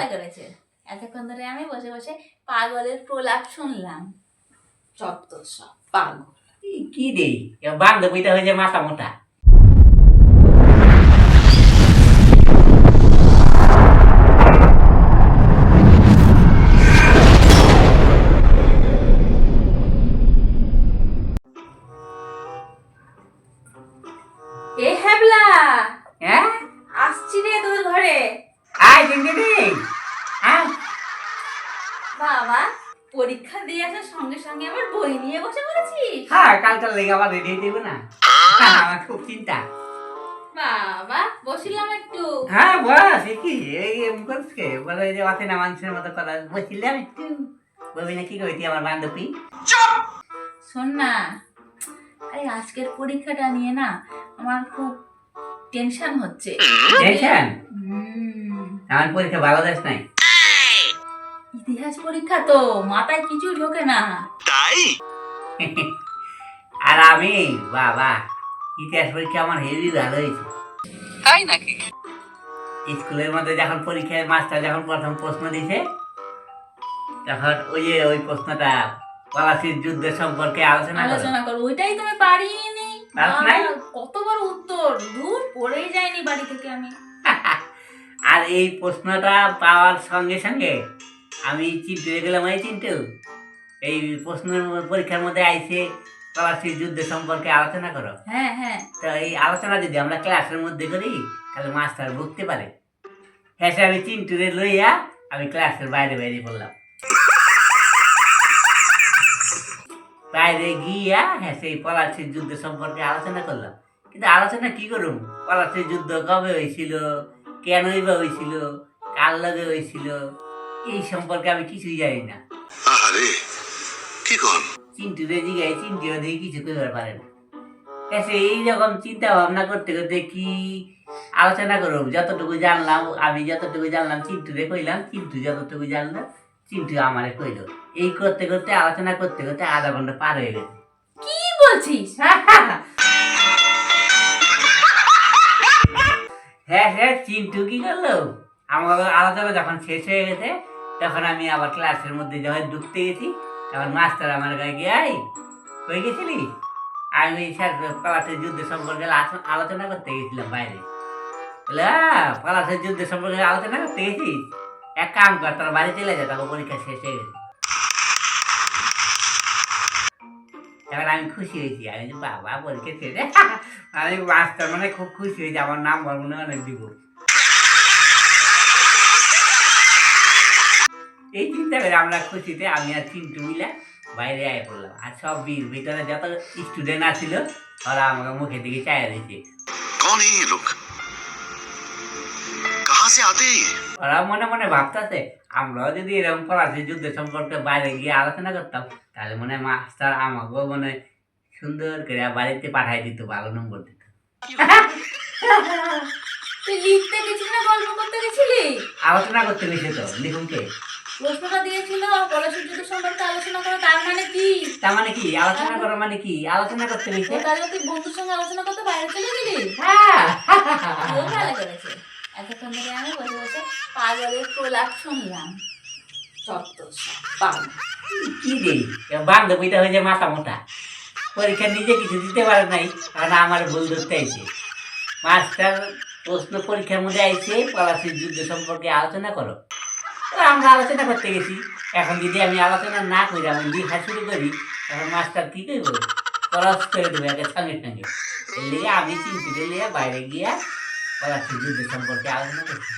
ভালো করেছে। এতক্ষণ ধরে আমি বসে বসে পাগলের প্রলাপ শুনলাম। যত সব পাগল। কি রে বান্ধবীটা হয়েছে মাথা মোটা। এ হ্যাবলা, হ্যাঁ আসছি রে তোদের ঘরে। আয় চিনতে নেই। হ্যাঁ বাবা, পরীক্ষা দিয়ে আসার সঙ্গে সঙ্গে আবার বই নিয়ে বসে পড়েছিস? হ্যাঁ কালকার লেগে আবার রেডি হয়ে দেবো না। আমার খুব চিন্তা। বাবা, বসিলাম একটু। হ্যাঁ বস কি এই করছে বলে যে অচেনা মানুষের মতো কথা বলছিলাম একটু। বলবি না কি কইতি আমার বান্ধবী? শোন না, আরে আজকের পরীক্ষাটা নিয়ে না আমার খুব টেনশন হচ্ছে। টেনশন? হুম, আমার পরীক্ষা ভালো দেশ নাই। ইতিহাস পরীক্ষা তো মাথায় কিছু ঢোকে না। তাই আর আমি বাবা ইতিহাস পরীক্ষা আমার হেভি ভালো হয়েছে। তাই নাকি? স্কুলের মধ্যে যখন পরীক্ষায় মাস্টার যখন প্রথম প্রশ্ন দিছে তখন ওই প্রশ্নটা পলাশির যুদ্ধের সম্পর্কে আলোচনা করো, ওইটাই তুমি পারিনি। পারছ নাই? কতবার উত্তর দূর পড়েই যায়নি বাড়ি থেকে আমি। আর এই প্রশ্নটা পাওয়ার সঙ্গে সঙ্গে আমি চিন্তে গেলাম। এই চিন্টু এই প্রশ্নের পরীক্ষার মধ্যে আইছে পলাশির যুদ্ধ সম্পর্কে আলোচনা করো। হ্যাঁ হ্যাঁ, তো এই আলোচনা যদি আমরা ক্লাসের মধ্যে করি তাহলে মাস্টার বুঝতে পারে। হ্যাঁ আমি চিন্টুরে লইয়া আমি ক্লাসের বাইরে বাইরে পড়লাম। বাইরে গিয়া হ্যাঁ সেই পলাশির যুদ্ধ সম্পর্কে আলোচনা করলাম। কিন্তু আলোচনা কি করুম? পলাশির যুদ্ধ কবে হয়েছিল, কেনই বা হয়েছিল, কার লগে হয়েছিল, এই সম্পর্কে আমি কিছুই জানি না। আরে কি কোন? চিন্টুরে জিগাই চিন্টুও দিয়ে কিছু করতে পারে না। এইরকম চিন্তা ভাবনা করতে করতে কি আলোচনা করব? যতটুকু জানলাম আমি, যতটুকু জানলাম চিন্টুরে কইলাম, চিন্টু যতটুকু জানলো চিন্টু আমারে কইল। এই করতে করতে আলোচনা করতে করতে আধা ঘন্টা পার হয়ে গেছে। কি বলছিস? হ্যাঁ চিন্টু কি করলো, আমার আলোচনা যখন শেষ হয়ে গেছে তখন আমি আবার ক্লাসের মধ্যে যখন ঢুকতে গেছি তখন মাস্টার আমার গায়ে গিয়ে কই গেছিলি? আমি স্যার পলাশের যুদ্ধ সম্পর্কে আলোচনা করতে গেছিলাম বাইরে। বলে পলাশের যুদ্ধ সম্পর্কে আলোচনা করতে গেছিস? এক কাম কর, তোর বাড়ি চলে যা, তখন পরীক্ষা শেষ হয়ে গেছে। এবার আমি খুশি হয়েছি, আমি যে বাবা পরীক্ষা শেষে আমি মাস্টার মানে খুব খুশি হয়েছি, আমার নাম মনে অনেক দিব। এই চিন্তা করে আমরা খুশিতে আমি আর চিন্টু মিলা বাইরে আয় পড়লাম। আর সব ভিতরে যত স্টুডেন্ট আছিল ওরা আমাকে মুখের দিকে চাইয়া দিচ্ছে। कौन है ये लोग? कहाँ से आते हैं? ওরা মনে মনে ভাবতেছে আমরাও যদি এরকম পলাশির যুদ্ধ সম্পর্কে বাইরে গিয়ে আলোচনা করতাম তাহলে মনে হয় মাস্টার আমাকেও মনে সুন্দর করে বাড়িতে পাঠাই দিত, ভালো নম্বর দিত। তুই লিখতে গেছিলি না গল্প করতে গেছিলি? আলোচনা করতে গেছে তো, লিখুন কে? প্রশ্নটা দিয়েছিল পলাশির যুদ্ধ সম্পর্কে আলোচনা করো, তার মানে কি? তার মানে কি আলোচনা করা মানে কি? আলোচনা করতে গেছে। তাহলে তুই বন্ধুর সঙ্গে আলোচনা করতে বাইরে চলে গেলি? হ্যাঁ ও ভালো করেছে। এতক্ষণ ধরে আমি বসে বসে পাগলের প্রলাপ শুনলাম। যত সব পাগল। কি রে বান্ধবীটা হয়েছে মাথা মোটা। পরীক্ষা নিজে কিছু দিতে পারে নাই, কারণ আমার ভুল ধরতে আইছে। মাস্টার প্রশ্ন পরীক্ষার মধ্যে আইছে পলাশির যুদ্ধ সম্পর্কে আলোচনা করো, তো আমরা আলোচনা করতে গেছি। এখন যদি আমি আলোচনা না করি, আমি লেখা শুরু করি, তখন মাস্টার কি করবো? ক্রস করে দেবো একে সঙ্গে সঙ্গে। এর লিগে আমি চিন্তিত লিয়ে বাইরে গিয়া পলাশির যুদ্ধ সম্পর্কে আলোচনা করছি।